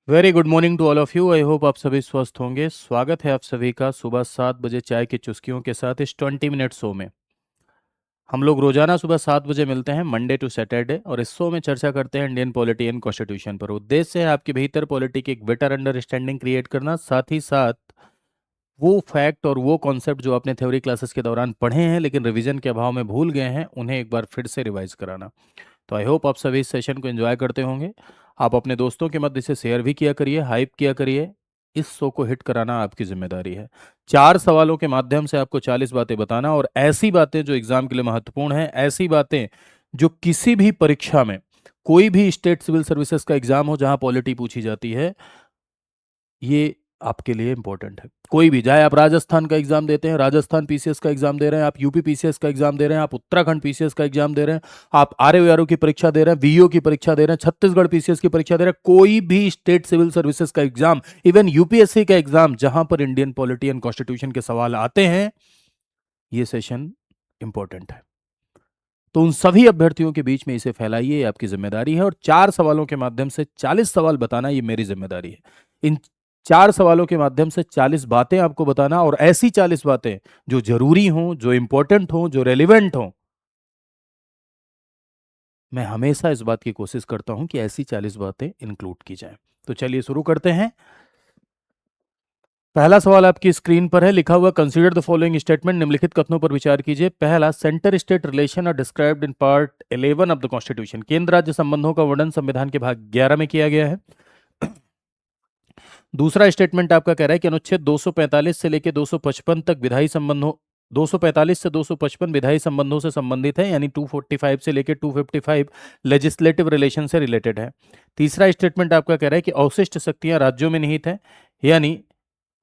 Very good morning to all of you. I hope आप सभी स्वस्थ होंगे। स्वागत है आप सभी का सुबह 7 बजे चाय की चुस्कियों के साथ इस 20 मिनट शो में। हम लोग रोजाना सुबह 7 बजे मिलते हैं मंडे टू सैटरडे, और इस शो में चर्चा करते हैं इंडियन पॉलिटी एंड कॉन्स्टिट्यूशन पर। उद्देश्य है आपके भीतर पॉलिटी की एक बेटर अंडरस्टैंडिंग क्रिएट करना, साथ ही साथ वो फैक्ट और वो कॉन्सेप्ट जो आपने थ्योरी क्लासेस के दौरान पढ़े हैं लेकिन रिवीजन के अभाव में भूल गए हैं, उन्हें एक बार फिर से रिवाइज कराना। तो आई होप आप सभी इस सेशन को एंजॉय करते होंगे। आप अपने दोस्तों के मध्य इसे शेयर भी किया करिए, हाइप किया करिए। इस शो को हिट कराना आपकी जिम्मेदारी है। 4 सवालों के माध्यम से आपको 40 बातें बताना, और ऐसी बातें जो एग्जाम के लिए महत्वपूर्ण हैं, ऐसी बातें जो किसी भी परीक्षा में, कोई भी स्टेट सिविल सर्विसेज का एग्जाम हो जहां पॉलिटी पूछी जाती है, ये आपके लिए इंपॉर्टेंट है। कोई भी, चाहे आप राजस्थान का एग्जाम देते हैं, राजस्थान पीसीएस का एग्जाम दे रहे हैं, आप यूपी पीसीएस का एग्जाम दे रहे हैं, आप उत्तराखंड पीसीएस का एग्जाम दे रहे हैं, आप आरओ की परीक्षा दे रहे हैं, वीओ की परीक्षा दे रहे हैं, छत्तीसगढ़ पीसीएस की परीक्षा दे रहे हैं, कोई भी स्टेट सिविल सर्विसेज का एग्जाम, इवन यूपीएससी का एग्जाम जहां पर इंडियन पॉलिटी एंड कॉन्स्टिट्यूशन के सवाल आते हैं, ये सेशन इंपॉर्टेंट है। तो उन सभी अभ्यर्थियों के बीच में इसे फैलाइए, ये आपकी जिम्मेदारी है। और 4 सवालों के माध्यम से 40 सवाल बताना, ये मेरी जिम्मेदारी है। इन 4 सवालों के माध्यम से 40 बातें आपको बताना, और ऐसी 40 बातें जो जरूरी हों, जो इंपॉर्टेंट हों, जो रेलिवेंट हों। मैं हमेशा इस बात की कोशिश करता हूं कि ऐसी 40 बातें इंक्लूड की जाएं। तो चलिए शुरू करते हैं। पहला सवाल आपकी स्क्रीन पर है, लिखा हुआ कंसीडर द फॉलोइंग स्टेटमेंट। निम्नलिखित कथनों पर विचार कीजिए। पहला, centre state relation are described in part 11 of the constitution. केंद्र राज्य संबंधों का वर्णन संविधान के भाग 11 में किया गया है। दूसरा स्टेटमेंट आपका कह रहा है कि अनुच्छेद 245 से लेकर 255 तक विधायी संबंधों, 245 से 255 विधायी संबंधों से संबंधित है, यानी 245 से लेकर 255 लेजिस्लेटिव रिलेशन से रिलेटेड है। तीसरा स्टेटमेंट आपका कह रहा है कि अवशिष्ट शक्तियां राज्यों में निहित है, यानी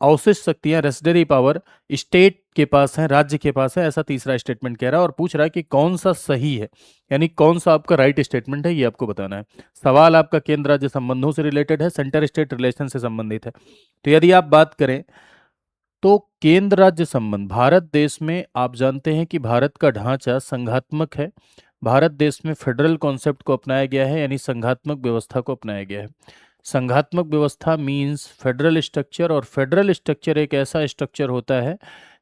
अवशिष्ट शक्तियां, रेसिडरी पावर स्टेट के पास है, राज्य के पास है, ऐसा तीसरा स्टेटमेंट कह रहा है। और पूछ रहा है कि कौन सा सही है, यानी कौन सा आपका राइट स्टेटमेंट है, ये आपको बताना है। सवाल आपका केंद्र राज्य संबंधों से रिलेटेड है, सेंटर स्टेट रिलेशन से संबंधित है। तो यदि आप बात करें तो केंद्र राज्य संबंध, भारत देश में आप जानते हैं कि भारत का ढांचा संघात्मक है। भारत देश में फेडरल कॉन्सेप्ट को अपनाया गया है, यानी संघात्मक व्यवस्था को अपनाया गया है। संघात्मक व्यवस्था मींस फेडरल स्ट्रक्चर, और फेडरल स्ट्रक्चर एक ऐसा स्ट्रक्चर होता है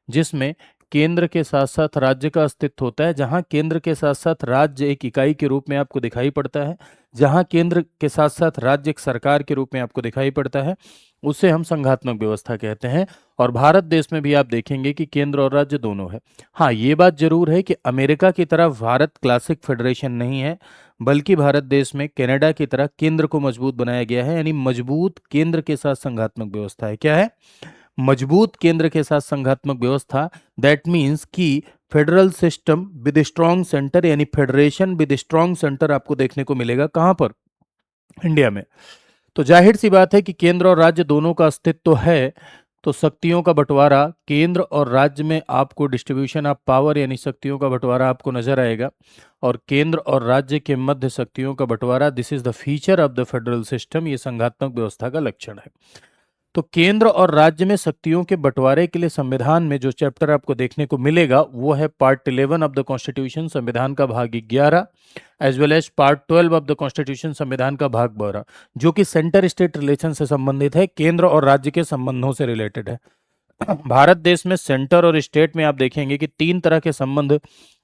जिसमें केंद्र के साथ साथ राज्य का अस्तित्व होता है। जहां केंद्र के साथ साथ राज्य एक इकाई के रूप में आपको दिखाई पड़ता है, जहां केंद्र के साथ साथ राज्य एक सरकार के रूप में आपको दिखाई पड़ता है, उसे हम संघात्मक व्यवस्था कहते हैं। और भारत देश में भी आप देखेंगे कि केंद्र और राज्य दोनों है। हाँ, ये बात जरूर है कि अमेरिका की तरह भारत क्लासिक फेडरेशन नहीं है, बल्कि भारत देश में कनाडा की तरह केंद्र को मजबूत बनाया गया है, यानी मजबूत केंद्र के साथ संघात्मक व्यवस्था है। क्या है? मजबूत केंद्र के साथ संघात्मक व्यवस्था। दैट मीन्स कि federal system with strong centre, यानी फेडरेशन विद स्ट्रॉन्ग सेंटर आपको देखने को मिलेगा। कहां पर? इंडिया में। तो जाहिर सी बात है कि केंद्र और राज्य दोनों का अस्तित्व तो है, तो शक्तियों का बंटवारा केंद्र और राज्य में आपको डिस्ट्रीब्यूशन ऑफ पावर, यानी शक्तियों का बंटवारा आपको नजर आएगा। और केंद्र और राज्य के मध्य शक्तियों का बंटवारा, this is the feature of the federal system, ये संघात्मक व्यवस्था का लक्षण है। तो केंद्र और राज्य में शक्तियों के बंटवारे के लिए संविधान में जो चैप्टर आपको देखने को मिलेगा वो है पार्ट 11 ऑफ द कॉन्स्टिट्यूशन, संविधान का भाग 11, as well as part 12 of the constitution, संविधान का भाग 12, जो कि सेंटर स्टेट रिलेशन से संबंधित है, केंद्र और राज्य के संबंधों से रिलेटेड है। भारत देश में सेंटर और स्टेट में आप देखेंगे कि 3 तरह के संबंध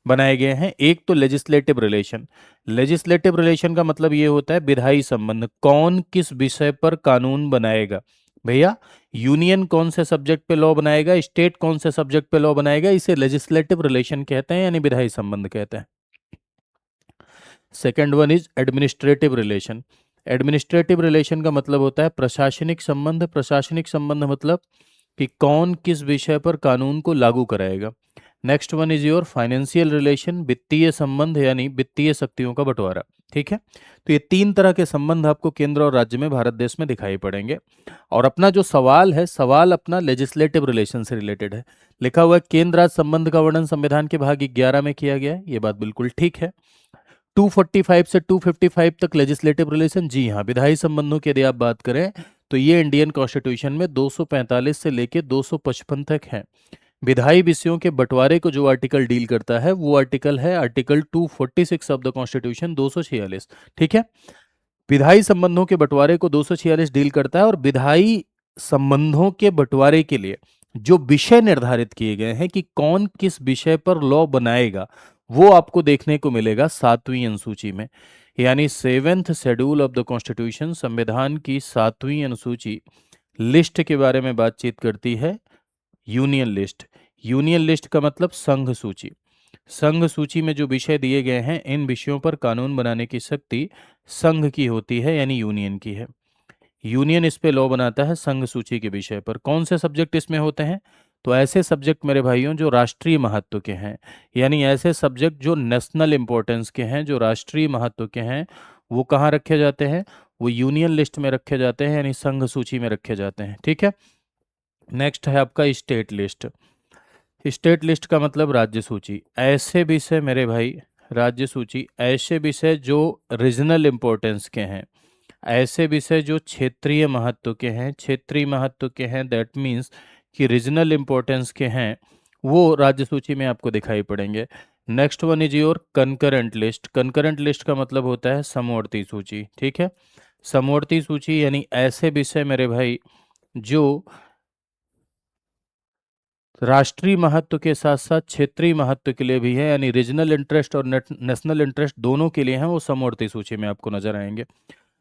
बनाए गए हैं। एक तो लेजिस्लेटिव रिलेशन। लेजिस्लेटिव रिलेशन का मतलब ये होता है विधायी संबंध, कौन किस विषय पर कानून बनाएगा। भैया, यूनियन कौन से सब्जेक्ट पे लॉ बनाएगा, स्टेट कौन से सब्जेक्ट पे लॉ बनाएगा, इसे लेजिस्लेटिव रिलेशन कहते हैं, यानी विधायी संबंध कहते हैं। Second one is administrative relation. Administrative relation का मतलब होता है प्रशासनिक संबंध। प्रशासनिक संबंध मतलब कि कौन किस विषय पर कानून को लागू कराएगा। Next one is your financial relation, वित्तीय संबंध, यानी वित्तीय शक्तियों का बंटवारा। ठीक है, तो ये 3 तरह के संबंध आपको केंद्र और राज्य में भारत देश में दिखाई पड़ेंगे। और अपना जो सवाल है, सवाल अपना लेजिस्लेटिव रिलेशन से रिलेटेड है। लिखा हुआ है केंद्र राज्य संबंध का वर्णन संविधान के भाग 11 में किया गया है, ये बात बिल्कुल ठीक है। 245 से 255 तक लेजिस्लेटिव रिलेशन, जी हाँ, विधायी संबंधों की यदि आप बात करें तो ये इंडियन कॉन्स्टिट्यूशन में 245 से लेकर 255 तक है। विधायी विषयों के बंटवारे को जो आर्टिकल डील करता है वो आर्टिकल है आर्टिकल 246 ऑफ द कॉन्स्टिट्यूशन, 246। ठीक है, विधायी संबंधों के बंटवारे को 246 डील करता है, और विधायी संबंधों के बंटवारे के लिए जो विषय निर्धारित किए गए हैं कि कौन किस विषय पर लॉ बनाएगा, वो आपको देखने को मिलेगा 7वीं अनुसूची में। यानी 7th schedule of the constitution, संविधान की 7वीं अनुसूची लिस्ट के बारे में बातचीत करती है। यूनियन लिस्ट, यूनियन लिस्ट का मतलब संघ सूची। संघ सूची में जो विषय दिए गए हैं, इन विषयों पर कानून बनाने की शक्ति संघ की होती है, यानी यूनियन की है। यूनियन इस पे लॉ बनाता है संघ सूची के विषय पर। कौन से सब्जेक्ट इसमें होते हैं? तो ऐसे सब्जेक्ट मेरे भाइयों जो राष्ट्रीय महत्व के हैं, यानी ऐसे सब्जेक्ट जो नेशनल इंपॉर्टेंस के हैं, जो राष्ट्रीय महत्व के हैं, वो कहाँ रखे जाते हैं? वो यूनियन लिस्ट में रखे जाते हैं, यानी संघ सूची में रखे जाते हैं। ठीक है। नेक्स्ट है आपका स्टेट लिस्ट। स्टेट लिस्ट का मतलब राज्य सूची। ऐसे विषय मेरे भाई, राज्य सूची, ऐसे विषय जो रीजनल इंपॉर्टेंस के हैं, ऐसे विषय जो क्षेत्रीय महत्व के हैं, क्षेत्रीय महत्व के हैं, दैट मीन्स कि रीजनल इंपॉर्टेंस के हैं, वो राज्य सूची में आपको दिखाई पड़ेंगे। Next one is your concurrent list. Concurrent list का मतलब होता है समवर्ती सूची। ठीक है। समवर्ती सूची यानी ऐसे विषय मेरे भाई जो राष्ट्रीय महत्व के साथ साथ क्षेत्रीय महत्व के लिए भी है, यानी रीजनल इंटरेस्ट और नेशनल इंटरेस्ट दोनों के लिए हैं, वो समवर्ती सूची में आपको नजर आएंगे।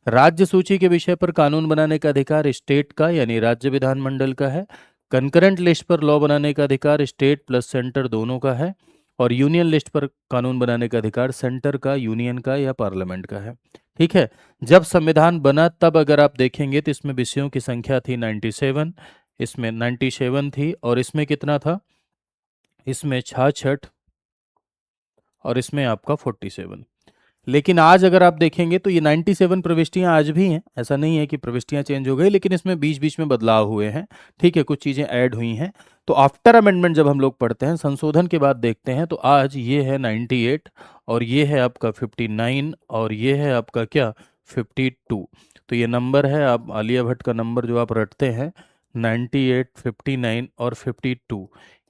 राज्य सूची के विषय पर कानून बनाने का अधिकार स्टेट का, यानी राज्य विधानमंडल का है। कंकरेंट लिस्ट पर लॉ बनाने का अधिकार स्टेट प्लस सेंटर दोनों का है। और यूनियन लिस्ट पर कानून बनाने का अधिकार सेंटर का, यूनियन का या पार्लियामेंट का है। ठीक है। जब संविधान बना तब अगर आप देखेंगे तो इसमें विषयों की संख्या थी 97, इसमें 97 थी, और इसमें कितना था? इसमें 66, और इसमें आपका 47। लेकिन आज अगर आप देखेंगे तो ये 97 प्रविष्टियां आज भी हैं। ऐसा नहीं है कि प्रविष्टियां चेंज हो गई, लेकिन इसमें बीच बीच में बदलाव हुए हैं। ठीक है, कुछ चीज़ें ऐड हुई हैं। तो आफ्टर अमेंडमेंट जब हम लोग पढ़ते हैं, संशोधन के बाद देखते हैं, तो आज ये है 98, और ये है आपका 59, और ये है आपका क्या, 52। तो ये नंबर है, आप आलिया भट्ट का नंबर जो आप रटते हैं, 98, 59 और 52,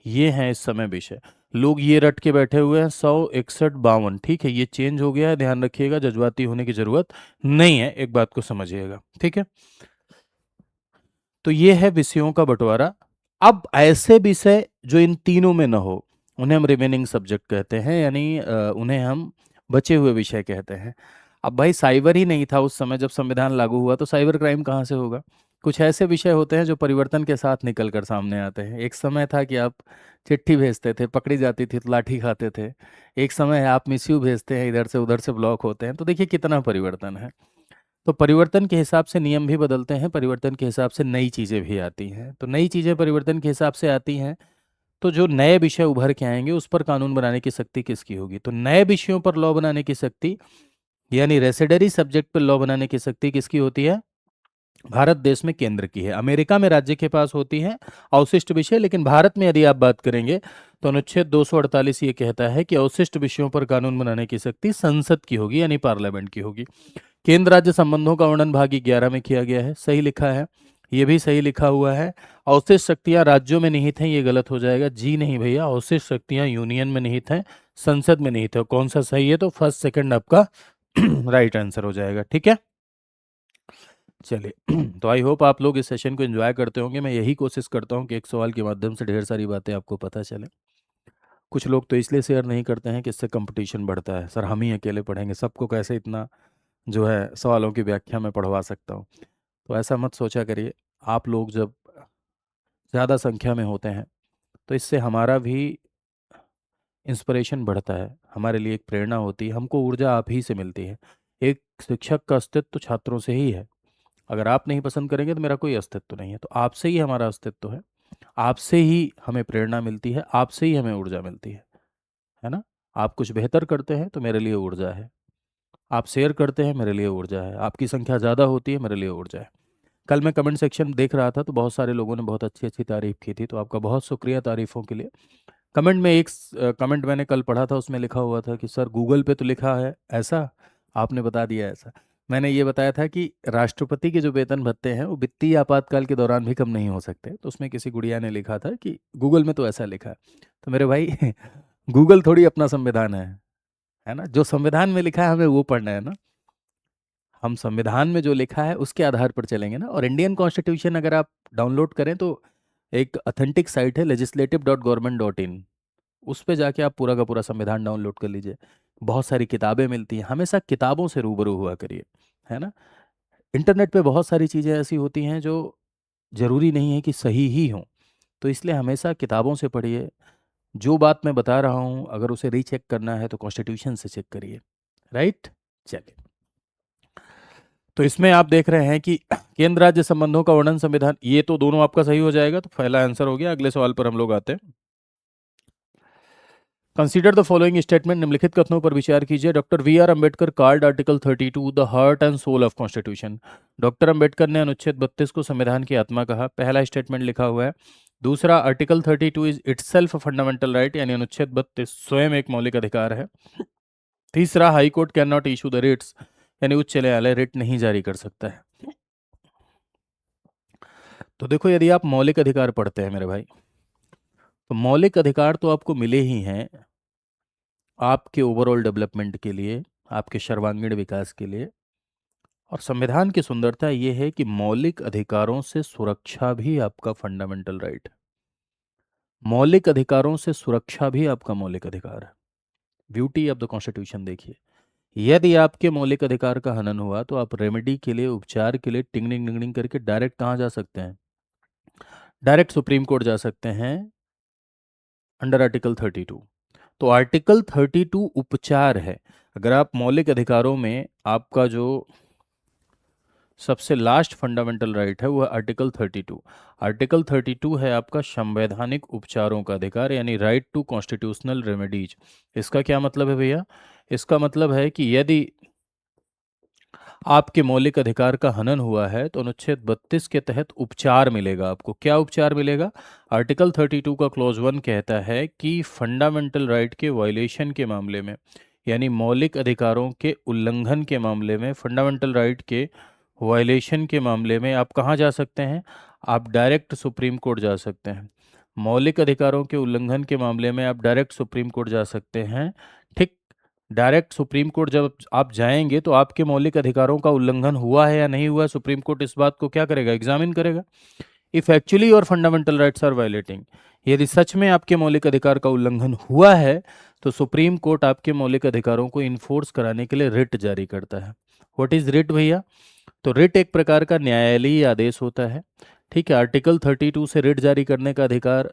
ये हैं इस समय विषय। लोग ये रट के बैठे हुए हैं 100, 61, 52। ठीक है, ये चेंज हो गया है, ध्यान रखिएगा, जज्बाती होने की जरूरत नहीं है, एक बात को समझिएगा। ठीक है। तो ये है विषयों का बंटवारा। अब ऐसे विषय जो इन तीनों में न हो, उन्हें हम रिमेनिंग सब्जेक्ट कहते हैं, यानी उन्हें हम बचे हुए विषय कहते हैं। अब भाई साइबर ही नहीं था उस समय जब संविधान लागू हुआ, तो साइबर क्राइम कहाँ से होगा? कुछ ऐसे विषय होते हैं जो परिवर्तन के साथ निकल कर सामने आते हैं। एक समय था कि आप चिट्ठी भेजते थे, पकड़ी जाती थी तो लाठी खाते थे। एक समय है आप मिसयू भेजते हैं, इधर से उधर से ब्लॉक होते हैं। तो देखिए कितना परिवर्तन है। तो परिवर्तन के हिसाब से नियम भी बदलते हैं, परिवर्तन के हिसाब से नई चीज़ें भी आती हैं। तो नई चीज़ें परिवर्तन के हिसाब से आती हैं, तो जो नए विषय उभर के आएंगे उस पर कानून बनाने की शक्ति किसकी होगी? तो नए विषयों पर लॉ बनाने की शक्ति, यानी रेसिडरी सब्जेक्ट पर लॉ बनाने की शक्ति किसकी होती है? भारत देश में केंद्र की है। अमेरिका में राज्य के पास होती है अवशिष्ट विषय, लेकिन भारत में यदि आप बात करेंगे तो अनुच्छेद 248 ये कहता है कि अवशिष्ट विषयों पर कानून बनाने की शक्ति संसद की होगी, यानी पार्लियामेंट की होगी। केंद्र राज्य संबंधों का वर्णन भाग 11 में किया गया है, सही लिखा है, ये भी सही लिखा हुआ है। अवशिष्ट शक्तियां राज्यों में निहित हैं, ये गलत हो जाएगा। जी नहीं भैया, अवशिष्ट शक्तियां यूनियन में निहित हैं, संसद में निहित है। कौन सा सही है? तो फर्स्ट सेकंड आपका राइट आंसर हो जाएगा। ठीक है, चलिए। तो आई होप आप लोग इस सेशन को एंजॉय करते होंगे। मैं यही कोशिश करता हूँ कि एक सवाल के माध्यम से ढेर सारी बातें आपको पता चले। कुछ लोग तो इसलिए शेयर नहीं करते हैं कि इससे कंपटीशन बढ़ता है, सर हम ही अकेले पढ़ेंगे, सबको कैसे इतना जो है सवालों की व्याख्या मैं पढ़वा सकता हूँ। तो ऐसा मत सोचा करिए। आप लोग जब ज़्यादा संख्या में होते हैं तो इससे हमारा भी इंस्पिरेशन बढ़ता है, हमारे लिए एक प्रेरणा होती है, हमको ऊर्जा आप ही से मिलती है। एक शिक्षक का अस्तित्व तो छात्रों से ही है। अगर आप नहीं पसंद करेंगे तो मेरा कोई अस्तित्व नहीं है। तो आपसे ही हमारा अस्तित्व है, आपसे ही हमें प्रेरणा मिलती है, आपसे ही हमें ऊर्जा मिलती है ना? आप कुछ बेहतर करते हैं तो मेरे लिए ऊर्जा है, आप शेयर करते हैं मेरे लिए ऊर्जा है, आपकी संख्या ज़्यादा होती है मेरे लिए ऊर्जा है। कल मैं कमेंट सेक्शन देख रहा था तो बहुत सारे लोगों ने बहुत अच्छी अच्छी तारीफ की थी, तो आपका बहुत शुक्रिया तारीफों के लिए। कमेंट में एक कमेंट मैंने कल पढ़ा था, उसमें लिखा हुआ था कि सर गूगल पे तो लिखा है ऐसा, आपने बता दिया ऐसा। मैंने ये बताया था कि राष्ट्रपति के जो वेतन भत्ते हैं वो वित्तीय आपातकाल के दौरान भी कम नहीं हो सकते। तो उसमें किसी गुड़िया ने लिखा था कि गूगल में तो ऐसा लिखा है। तो मेरे भाई गूगल थोड़ी अपना संविधान है ना? जो संविधान में लिखा है हमें वो पढ़ना है ना। हम संविधान में जो लिखा है उसके आधार पर चलेंगे ना। और इंडियन कॉन्स्टिट्यूशन अगर आप डाउनलोड करें तो एक ऑथेंटिक साइट है legislative.government.in, उस पे जाके आप पूरा का पूरा संविधान डाउनलोड कर लीजिए। बहुत सारी किताबें मिलती हैं, हमेशा किताबों से रूबरू हुआ करिए, है ना। इंटरनेट पे बहुत सारी चीज़ें ऐसी होती हैं जो ज़रूरी नहीं है कि सही ही हों, तो इसलिए हमेशा किताबों से पढ़िए। जो बात मैं बता रहा हूँ अगर उसे रीचेक करना है तो कॉन्स्टिट्यूशन से चेक करिए, राइट। चलिए, तो इसमें आप देख रहे हैं कि केंद्र राज्य संबंधों का वर्णन संविधान, ये तो दोनों आपका सही हो जाएगा, तो पहला आंसर हो गया। अगले सवाल पर हम लोग आते हैं। कंसीडर द फॉलोइंग स्टेटमेंट, निम्नलिखित कथनों पर विचार कीजिए। Doctor V R Ambedkar called article 32 the heart and soul of constitution. Doctor Ambedkar ने अनुच्छेद 32 को संविधान की आत्मा कहा, पहला स्टेटमेंट लिखा हुआ है। दूसरा, article 32 is itself fundamental right, यानी अनुच्छेद 32 स्वयं एक मौलिक अधिकार है। तीसरा, high court can not issue the writs, यानी उच्च न्यायालय रिट नहीं जारी कर सकता है। तो देखो, यदि आप मौलिक अधिकार पढ़ते हैं मेरे भाई, तो मौलिक अधिकार तो आपको मिले ही हैं आपके ओवरऑल डेवलपमेंट के लिए, आपके सर्वांगीण विकास के लिए। और संविधान की सुंदरता ये है कि मौलिक अधिकारों से सुरक्षा भी आपका फंडामेंटल राइट है। मौलिक अधिकारों से सुरक्षा भी आपका मौलिक अधिकार है। ब्यूटी ऑफ द कॉन्स्टिट्यूशन देखिए, यदि आपके मौलिक अधिकार का हनन हुआ तो आप रेमेडी के लिए, उपचार के लिए टिंगनिंग टिंगनिंग करके डायरेक्ट कहाँ जा सकते हैं? डायरेक्ट सुप्रीम कोर्ट जा सकते हैं अंडर आर्टिकल 32। तो आर्टिकल 32 उपचार है। अगर आप मौलिक अधिकारों में आपका जो सबसे लास्ट फंडामेंटल राइट है वो है आर्टिकल 32। आर्टिकल 32 है आपका संवैधानिक उपचारों का अधिकार, यानी राइट टू कॉन्स्टिट्यूशनल रेमेडीज। इसका क्या मतलब है भैया? इसका मतलब है कि यदि आपके मौलिक अधिकार का हनन हुआ है तो अनुच्छेद 32 के तहत उपचार मिलेगा आपको। क्या उपचार मिलेगा? आर्टिकल 32 का क्लॉज 1 कहता है कि फंडामेंटल राइट के वायलेशन के मामले में, यानी मौलिक अधिकारों के उल्लंघन के मामले में, फंडामेंटल राइट के वायलेशन के मामले में आप कहाँ जा सकते हैं? आप डायरेक्ट सुप्रीम कोर्ट जा सकते हैं। मौलिक अधिकारों के उल्लंघन के मामले में आप डायरेक्ट सुप्रीम कोर्ट जा सकते हैं। ठीक, डायरेक्ट सुप्रीम कोर्ट जब आप जाएंगे तो आपके मौलिक अधिकारों का उल्लंघन हुआ है या नहीं हुआ, सुप्रीम कोर्ट इस बात को क्या करेगा? एग्जामिन करेगा। If actually your fundamental rights are violating, यदि सच में आपके मौलिक अधिकार का उल्लंघन हुआ है तो सुप्रीम कोर्ट आपके मौलिक अधिकारों को इन्फोर्स कराने के लिए रिट जारी करता है। व्हाट इज रिट भैया? तो रिट एक प्रकार का न्यायालयीय आदेश होता है। ठीक है, आर्टिकल 32 से रिट जारी करने का अधिकार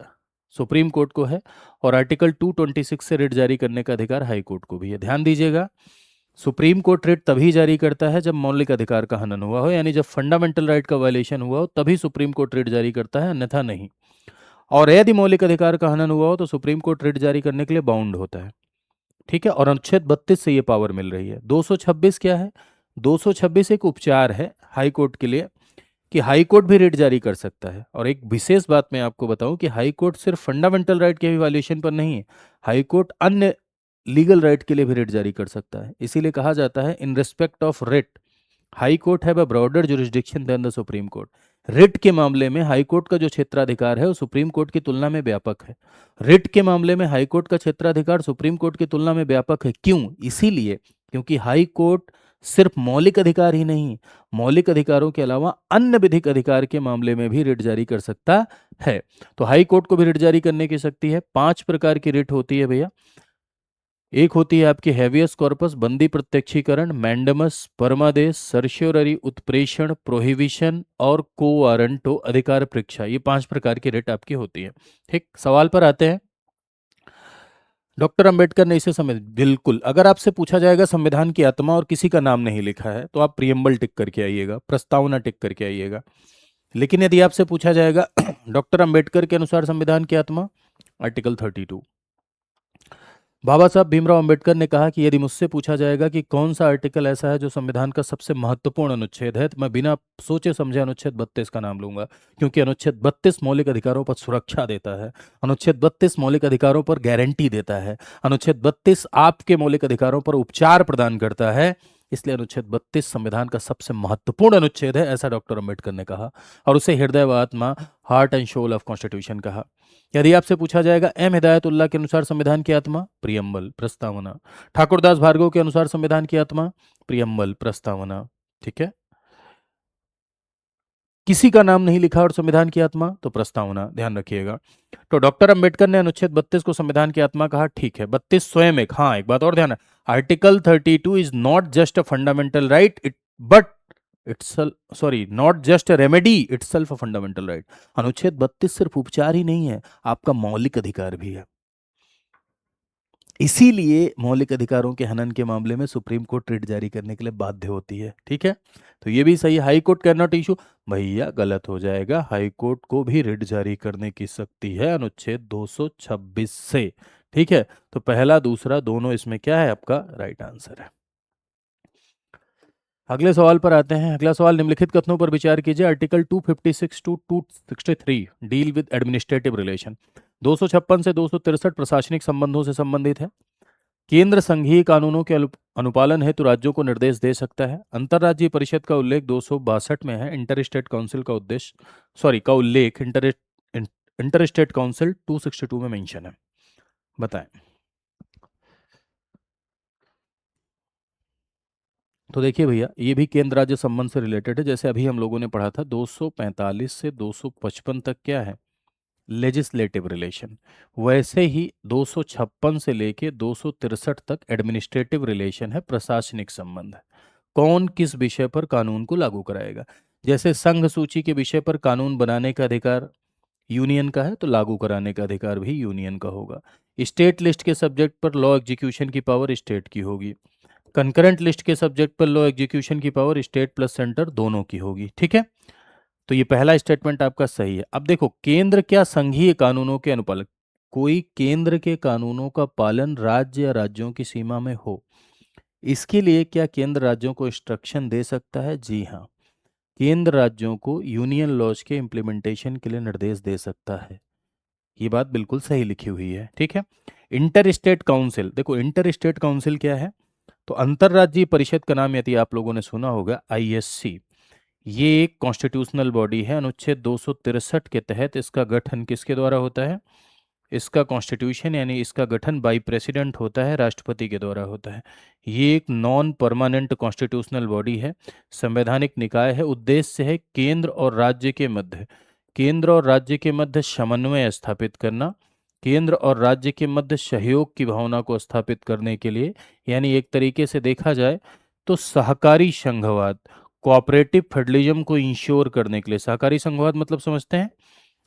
सुप्रीम कोर्ट को है, और आर्टिकल 226 से रिट जारी करने का अधिकार हाई कोर्ट को भी है। ध्यान दीजिएगा, सुप्रीम कोर्ट रिट तभी जारी करता है जब मौलिक अधिकार का हनन हुआ हो, यानी जब फंडामेंटल राइट का वायलेशन हुआ हो तभी सुप्रीम कोर्ट रिट जारी करता है, अन्यथा नहीं। और यदि मौलिक अधिकार का हनन हुआ हो तो सुप्रीम कोर्ट रिट जारी करने के लिए बाउंड होता है। ठीक है, और अनुच्छेद 32 से ये पावर मिल रही है। 226 क्या है? 226 एक उपचार है हाई कोर्ट के लिए, कि हाई कोर्ट भी रिट जारी कर सकता है। और एक विशेष बात मैं आपको बताऊं कि हाई कोर्ट सिर्फ फंडामेंटल राइट के भी वायलेशन पर नहीं है, हाई कोर्ट अन्य लीगल राइट के लिए भी रिट जारी कर सकता है। इसीलिए कहा जाता है in respect of writ high court have a broader jurisdiction than the supreme court. Writ के मामले में हाई कोर्ट का जो क्षेत्राधिकार है वो सुप्रीम कोर्ट की तुलना में व्यापक है। रिट के मामले में हाई कोर्ट का क्षेत्राधिकार सुप्रीम कोर्ट की तुलना में व्यापक है। क्यों? इसीलिए क्योंकि हाई कोर्ट सिर्फ मौलिक अधिकार ही नहीं, मौलिक अधिकारों के अलावा अन्य विधिक अधिकार के मामले में भी रिट जारी कर सकता है। तो हाई कोर्ट को भी रिट जारी करने की शक्ति है। 5 प्रकार की रिट होती है भैया। एक होती है आपकी हैवियस कॉर्पस, बंदी प्रत्यक्षीकरण, मैंडमस, परमादेश, सर्श्योररी उत्प्रेषण, प्रोहिबिशन और को वारंटो अधिकार परीक्षा, ये 5 प्रकार की रिट आपकी होती है। ठीक, सवाल पर आते हैं। डॉक्टर अंबेडकर ने इसे समझ, बिल्कुल। अगर आपसे पूछा जाएगा संविधान की आत्मा और किसी का नाम नहीं लिखा है तो आप प्रियम्बल टिक करके आइएगा, प्रस्तावना टिक करके आइएगा। लेकिन यदि आपसे पूछा जाएगा डॉक्टर अंबेडकर के अनुसार संविधान की आत्मा, आर्टिकल 32। बाबा साहब भीमराव अंबेडकर ने कहा कि यदि मुझसे पूछा जाएगा कि कौन सा आर्टिकल ऐसा है जो संविधान का सबसे महत्वपूर्ण अनुच्छेद है, तो मैं बिना सोचे समझे अनुच्छेद 32 का नाम लूंगा। क्योंकि अनुच्छेद 32 मौलिक अधिकारों पर सुरक्षा देता है, अनुच्छेद 32 मौलिक अधिकारों पर गारंटी देता है, अनुच्छेद 32 आपके मौलिक अधिकारों पर उपचार प्रदान करता है। इसलिए अनुच्छेद 32 संविधान का सबसे महत्वपूर्ण अनुच्छेद है, ऐसा डॉक्टर अंबेडकर ने कहा, और उसे हृदय व आत्मा, heart and soul of constitution कहा। यदि आपसे पूछा जाएगा एम हिदायतुल्लाह के अनुसार संविधान की आत्मा, प्रियम्बल, प्रस्तावना। ठाकुरदास भार्गव के अनुसार संविधान की आत्मा, प्रियम्बल, प्रस्तावना। ठीक है। किसी का नाम नहीं लिखा और संविधान की आत्मा, तो प्रस्तावना, ध्यान रखिएगा। तो डॉक्टर अंबेडकर ने अनुच्छेद 32 को संविधान की आत्मा कहा, ठीक है। 32 स्वयं एक, हाँ एक बात और ध्यान है, article 32 is not just a fundamental right it but it's sorry not just a remedy itself a fundamental right. अनुच्छेद 32 सिर्फ उपचार ही नहीं है, आपका मौलिक अधिकार भी है। इसीलिए मौलिक अधिकारों के हनन के मामले में सुप्रीम कोर्ट रिट जारी करने के लिए बाध्य होती है, ठीक है। तो ये भी सही, high court can not issue, भैया गलत हो जाएगा, हाई कोर्ट को भी रिट जारी करने की शक्ति है अनुच्छेद 226 से, ठीक है। तो पहला दूसरा दोनों इसमें क्या है, आपका राइट आंसर है। अगले सवाल पर आते हैं। अगला सवाल, निम्नलिखित कथनों पर विचार कीजिए। Article 256 to 263 deal with administrative relation. 256 से 263 प्रशासनिक संबंधों से संबंधित है। केंद्र संघीय कानूनों के अनुपालन हेतु राज्यों को निर्देश दे सकता है। अंतर्राज्यीय परिषद का उल्लेख 262 में है। इंटर स्टेट काउंसिल का उद्देश्य का उल्लेख इंटर स्टेट काउंसिल 262 में मेंशन है। बताएं। तो देखिए भैया, ये भी केंद्र राज्य संबंध से रिलेटेड है। जैसे अभी हम लोगों ने पढ़ा था 245 से 255 तक क्या है, लेजिस्लेटिव रिलेशन, वैसे ही 256 से लेके 263 तक एडमिनिस्ट्रेटिव रिलेशन है, प्रशासनिक संबंध है। कौन किस विषय पर कानून को लागू कराएगा। जैसे संघ सूची के विषय पर कानून बनाने का अधिकार यूनियन का है, तो लागू कराने का अधिकार भी यूनियन का होगा। स्टेट लिस्ट के सब्जेक्ट पर लॉ एग्जीक्यूशन की पावर स्टेट की होगी। कंकरेंट लिस्ट के सब्जेक्ट पर लॉ एग्जीक्यूशन की पावर स्टेट प्लस सेंटर दोनों की होगी, ठीक है। तो ये पहला स्टेटमेंट आपका सही है। अब देखो, केंद्र क्या संघीय कानूनों के अनुपालन, कोई केंद्र के कानूनों का पालन राज्य या राज्यों की सीमा में हो, इसके लिए क्या केंद्र राज्यों को इंस्ट्रक्शन दे सकता है? जी हाँ, केंद्र राज्यों को यूनियन लॉज के इम्प्लीमेंटेशन के लिए निर्देश दे सकता है। ये बात बिल्कुल सही लिखी हुई है, ठीक है। इंटर स्टेट काउंसिल, देखो इंटर स्टेट काउंसिल क्या है, तो अंतर्राज्यीय परिषद का नाम यदि आप लोगों ने सुना होगा, आईएससी। ये एक कॉन्स्टिट्यूशनल बॉडी है। अनुच्छेद 263 के तहत इसका गठन किसके द्वारा होता है, इसका कॉन्स्टिट्यूशन यानी इसका गठन बाई प्रेसिडेंट होता है, राष्ट्रपति के द्वारा होता है। ये एक नॉन परमानेंट कॉन्स्टिट्यूशनल बॉडी है, संवैधानिक निकाय है। उद्देश्य है केंद्र और राज्य के मध्य समन्वय स्थापित करना, केंद्र और राज्य के मध्य सहयोग की भावना को स्थापित करने के लिए, यानी एक तरीके से देखा जाए तो सहकारी संघवाद, कोऑपरेटिव फेडरलिज्म को इंश्योर करने के लिए। सहकारी संघवाद मतलब समझते हैं,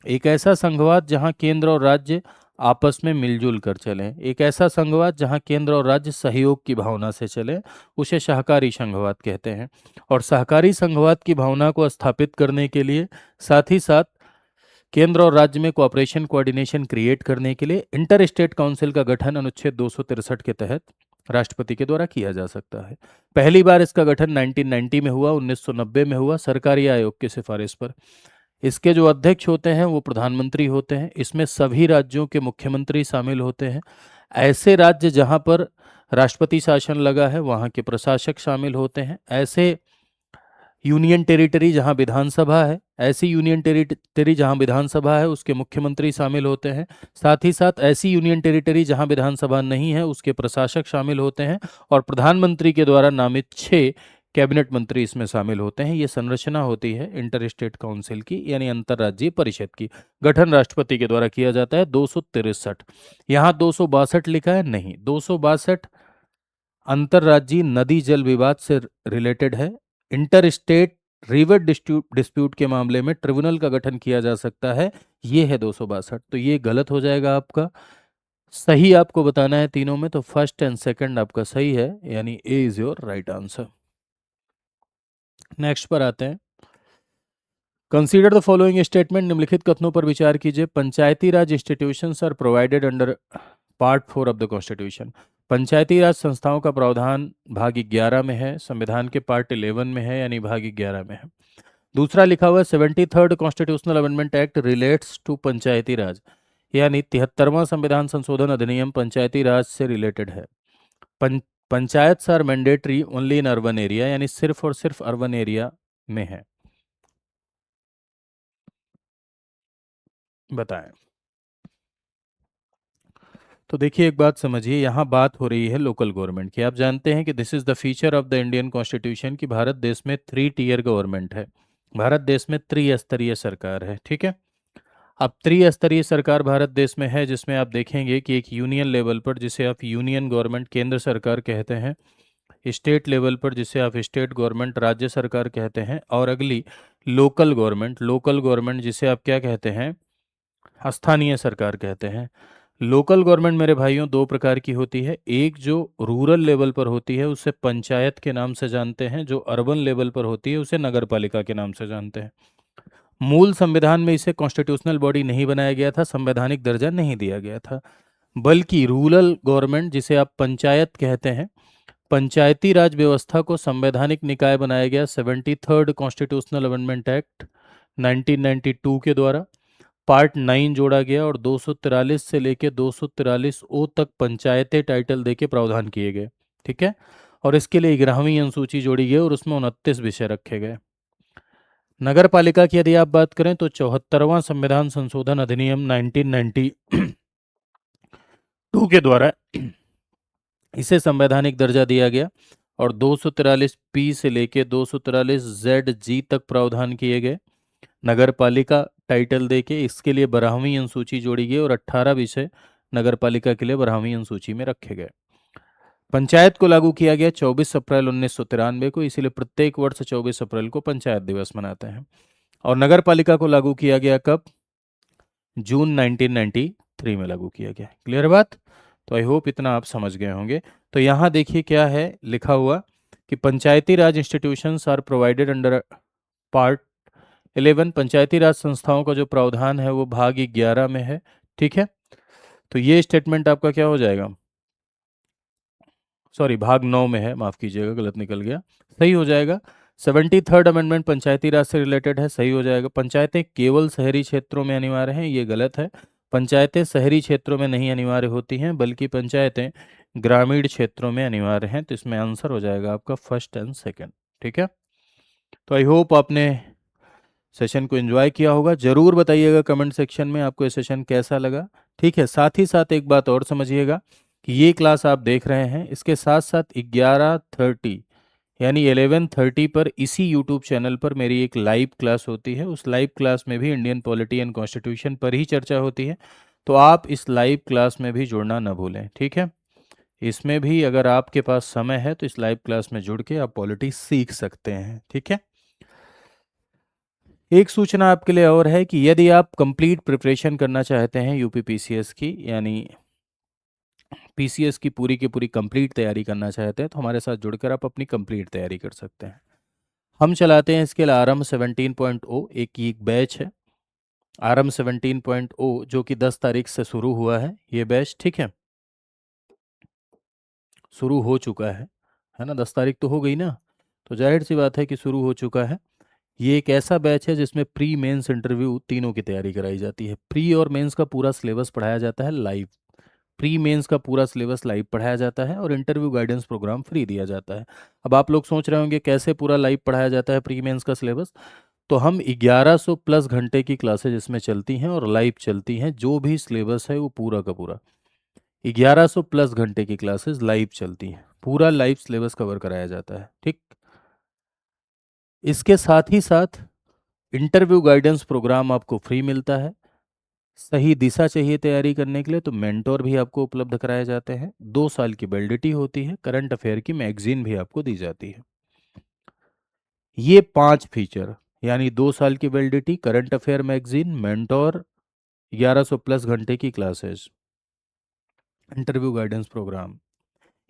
एक ऐसा संघवाद जहां केंद्र और राज्य आपस में मिलजुल कर चलें, एक ऐसा संघवाद जहां केंद्र और राज्य सहयोग की भावना से चलें, उसे सहकारी संघवाद कहते हैं। और सहकारी संघवाद की भावना को स्थापित करने के लिए, साथ ही साथ केंद्र और राज्य में कोऑपरेशन कोऑर्डिनेशन क्रिएट करने के लिए इंटर स्टेट काउंसिल का गठन अनुच्छेद 263 के तहत राष्ट्रपति के द्वारा किया जा सकता है। पहली बार इसका गठन 1990 में हुआ, 1990 में हुआ, सरकारी आयोग की सिफारिश पर। इसके जो अध्यक्ष होते हैं वो प्रधानमंत्री होते हैं। इसमें सभी राज्यों के मुख्यमंत्री शामिल होते हैं। ऐसे राज्य जहां पर राष्ट्रपति शासन लगा है वहां के प्रशासक शामिल होते हैं। ऐसे यूनियन टेरिटरी जहां विधानसभा है, ऐसी यूनियन टेरिटरी जहां विधानसभा है उसके मुख्यमंत्री शामिल होते हैं। साथ ही साथ ऐसी यूनियन टेरिटरी जहां विधानसभा नहीं है उसके प्रशासक शामिल होते हैं। और प्रधानमंत्री के द्वारा नामित 6 कैबिनेट मंत्री इसमें शामिल होते हैं। ये संरचना होती है इंटर स्टेट काउंसिल की, यानी अंतर्राज्यीय परिषद की। गठन राष्ट्रपति के द्वारा किया जाता है। 263, यहाँ 262 लिखा है, नहीं, 262 अंतर्राज्यीय नदी जल विवाद से रिलेटेड है। इंटर स्टेट रिवर डिस्प्यूट के मामले में ट्रिब्यूनल का गठन किया जा सकता है, ये है 262। तो ये गलत हो जाएगा आपका। सही आपको बताना है तीनों में, तो फर्स्ट एंड सेकंड आपका सही है, यानी A is your right answer. Next पर आते हैं। कंसीडर द फॉलोइंग स्टेटमेंट, निम्नलिखित कथनों पर विचार कीजिए। Panchayati Raj institutions are provided under part 4 of the constitution. Panchayati Raj संस्थाओं का प्रावधान भाग 11 में है, संविधान के पार्ट 11 में है, यानी भाग 11 में है। दूसरा लिखा हुआ है 73rd constitutional amendment act relates to Panchayati Raj, यानी 73वां संविधान संशोधन अधिनियम पंचायती राज से रिलेटेड है। पं, panchayat are mandatory only in urban area, यानी सिर्फ और सिर्फ अर्बन एरिया में है। बताएं। तो देखिए, एक बात समझिए, यहाँ बात हो रही है लोकल गवर्नमेंट की। आप जानते हैं कि this is the feature of the Indian constitution कि भारत देश में 3 टियर गवर्नमेंट है। भारत देश में त्रिस्तरीय सरकार है, ठीक है। अब त्रिस्तरीय सरकार भारत देश में है, जिसमें आप देखेंगे कि एक यूनियन लेवल पर, जिसे आप यूनियन गवर्नमेंट केंद्र सरकार कहते हैं, स्टेट लेवल पर जिसे आप स्टेट गवर्नमेंट राज्य सरकार कहते हैं, और अगली लोकल गवर्नमेंट जिसे आप क्या कहते हैं, स्थानीय सरकार कहते हैं। लोकल गवर्नमेंट मेरे भाइयों दो प्रकार की होती है। एक जो रूरल लेवल पर होती है उसे पंचायत के नाम से जानते हैं, जो अर्बन लेवल पर होती है उसे नगर पालिका के नाम से जानते हैं। मूल संविधान में इसे कॉन्स्टिट्यूशनल बॉडी नहीं बनाया गया था, संवैधानिक दर्जा नहीं दिया गया था, बल्कि रूरल गवर्नमेंट जिसे आप पंचायत कहते हैं, पंचायती राज व्यवस्था को संवैधानिक निकाय बनाया गया 73rd कॉन्स्टिट्यूशनल अमेंडमेंट एक्ट 1992 के द्वारा। पार्ट 9 जोड़ा गया और 243 से लेकर 243 ओ तक पंचायतें टाइटल देके प्रावधान किए गए, ठीक है। और इसके लिए 11वीं अनुसूची जोड़ी गई और उसमें 29 विषय रखे गए। नगर पालिका की यदि आप बात करें तो 74वां संविधान संशोधन अधिनियम 1992 के द्वारा इसे संवैधानिक दर्जा दिया गया और 243 पी से लेकर 243 जेड जी तक प्रावधान किए गए नगर पालिका टाइटल देके। इसके लिए 12वीं अनुसूची जोड़ी गई और 18 विषय नगर पालिका के लिए 12वीं अनुसूची में रखे गए। पंचायत को लागू किया गया 24 अप्रैल 1993 को, इसीलिए प्रत्येक वर्ष 24 अप्रैल को पंचायत दिवस मनाते हैं। और नगर पालिका को लागू किया गया कब? जून 1993 में लागू किया गया। क्लियर है बात? तो आई होप इतना आप समझ गए होंगे। तो यहाँ देखिए क्या है लिखा हुआ कि Panchayati Raj institutions are provided under part 11। Panchayati Raj संस्थाओं का जो प्रावधान है वो भाग 11 में है, ठीक है। तो ये स्टेटमेंट आपका क्या हो जाएगा, सॉरी भाग 9 में है, माफ कीजिएगा गलत निकल गया, सही हो जाएगा। 73rd अमेंडमेंट पंचायती राज से रिलेटेड है, सही हो जाएगा। पंचायतें केवल शहरी क्षेत्रों में अनिवार्य हैं, ये गलत है। पंचायतें शहरी क्षेत्रों में नहीं अनिवार्य होती हैं, बल्कि पंचायतें ग्रामीण क्षेत्रों में अनिवार्य हैं। तो इसमें आंसर हो जाएगा आपका फर्स्ट एंड सेकंड, ठीक है। तो आई होप आपने सेशन को एंजॉय किया होगा। जरूर बताइएगा कमेंट सेक्शन में आपको ये सेशन कैसा लगा, ठीक है। साथ ही साथ एक बात और समझिएगा कि ये क्लास आप देख रहे हैं, इसके साथ साथ 11:30 यानी 11:30 पर इसी यूट्यूब चैनल पर मेरी एक लाइव क्लास होती है। उस लाइव क्लास में भी इंडियन पॉलिटी एंड कॉन्स्टिट्यूशन पर ही चर्चा होती है। तो आप इस लाइव क्लास में भी जुड़ना न भूलें, ठीक है। इसमें भी अगर आपके पास समय है तो इस लाइव क्लास में जुड़ के आप पॉलिटी सीख सकते हैं, ठीक है। एक सूचना आपके लिए और है कि यदि आप कंप्लीट प्रिपरेशन करना चाहते हैं यूपी पीसीएस की, यानी पीसीएस की पूरी कंप्लीट तैयारी करना चाहते हैं, तो हमारे साथ जुड़कर आप अपनी कंप्लीट तैयारी कर सकते हैं। हम चलाते हैं इसके लिए आरएम 17.0, एक बैच है आरएम 17.0 जो कि 10 तारीख से शुरू हुआ है ये बैच, ठीक है। शुरू हो चुका है ना, 10 तारीख तो हो गई ना, तो जाहिर सी बात है कि शुरू हो चुका है। ये एक ऐसा बैच है जिसमें प्री मेंस इंटरव्यू तीनों की तैयारी कराई जाती है। प्री और मेंस का पूरा सिलेबस पढ़ाया जाता है लाइव। प्री मेंस का पूरा सिलेबस लाइव पढ़ाया जाता है और इंटरव्यू गाइडेंस प्रोग्राम फ्री दिया जाता है। अब आप लोग सोच रहे होंगे कैसे पूरा लाइव पढ़ाया जाता है प्री मेंस का सिलेबस। तो हम 1100 प्लस घंटे की क्लासेज इसमें चलती हैं और लाइव चलती हैं। जो भी सिलेबस है वो पूरा का पूरा 1100 प्लस घंटे की क्लासेस लाइव चलती हैं, पूरा लाइव सिलेबस कवर कराया जाता है, ठीक। इसके साथ ही साथ इंटरव्यू गाइडेंस प्रोग्राम आपको फ्री मिलता है। सही दिशा चाहिए तैयारी करने के लिए तो मेंटोर भी आपको उपलब्ध कराए जाते हैं। 2 साल की वैलिडिटी होती है। करंट अफेयर की मैगजीन भी आपको दी जाती है। ये 5 फीचर यानी 2 साल की validity, current affair magazine, mentor, 1100 plus घंटे की क्लासेस, इंटरव्यू गाइडेंस प्रोग्राम,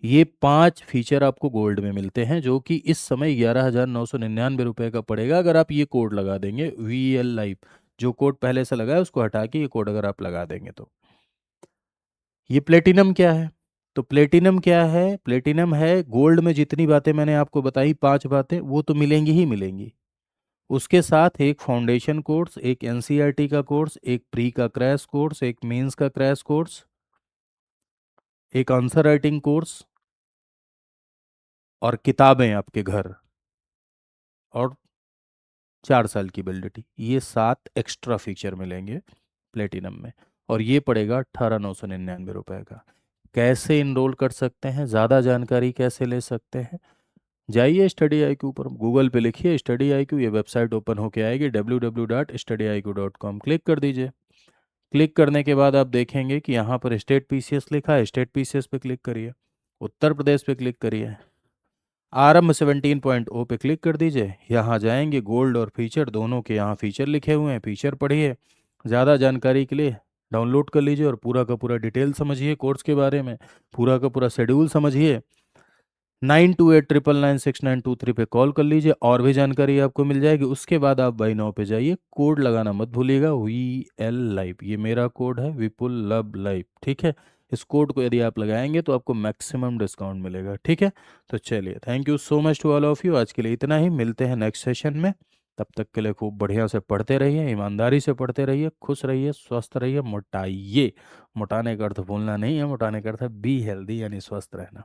ये 5 फीचर आपको गोल्ड में मिलते हैं, जो कि इस समय 11,999 का पड़ेगा अगर आप ये कोड लगा देंगे VEL लाइव। जो कोड पहले से लगा है उसको हटा के ये कोड अगर आप लगा देंगे तो। ये प्लेटिनम क्या है? तो प्लेटिनम क्या है? प्लेटिनम है गोल्ड में जितनी बातें मैंने आपको बताई, 5 बातें, वो तो मिलेंगी ही मिलेंगी। उसके साथ एक फाउंडेशन कोर्स, एक एनसीईआरटी का कोर्स, एक प्री का क्रैश कोर्स, एक मेंस का क्रैश कोर्स, एक आंसर राइटिंग कोर्स और किताबें आपके घर, और 4 साल की वैलिडिटी। ये 7 एक्स्ट्रा फीचर मिलेंगे प्लेटिनम में। और ये पड़ेगा 18,999 का। कैसे इनरोल कर सकते हैं, ज़्यादा जानकारी कैसे ले सकते हैं, जाइए स्टडी आई क्यू पर, गूगल पे लिखिए स्टडी आई क्यू, ये वेबसाइट ओपन होके आएगी www.studyIQ.com, क्लिक कर दीजिए। क्लिक करने के बाद आप देखेंगे कि यहाँ पर स्टेट पीसीएस लिखा है, स्टेट पीसीएस पे क्लिक करिए, उत्तर प्रदेश पे क्लिक करिए, आरंभ 17.0 पे क्लिक कर दीजिए। यहाँ जाएंगे, गोल्ड और फीचर दोनों के यहाँ फीचर लिखे हुए हैं, फीचर पढ़िए। ज़्यादा जानकारी के लिए डाउनलोड कर लीजिए और पूरा का पूरा डिटेल समझिए कोर्स के बारे में, पूरा का पूरा शेड्यूल समझिए। 9289996923 पे कॉल कर लीजिए, और भी जानकारी आपको मिल जाएगी। उसके बाद आप बाई नाउ पे जाइए, कोड लगाना मत भूलिएगा, VL Live, ये मेरा कोड है, विपुल लव लाइव, ठीक है। इस कोड को यदि आप लगाएंगे तो आपको मैक्सिमम डिस्काउंट मिलेगा, ठीक है। तो चलिए, thank you so much to all of you, आज के लिए इतना ही, मिलते हैं नेक्स्ट सेशन में। तब तक के लिए खूब बढ़िया से पढ़ते रहिए, ईमानदारी से पढ़ते रहिए, खुश रहिए, स्वस्थ रहिए, मोटाइए। मोटाने का अर्थ भूलना नहीं है, मोटाने का अर्थ है बी हेल्दी, यानी स्वस्थ रहना।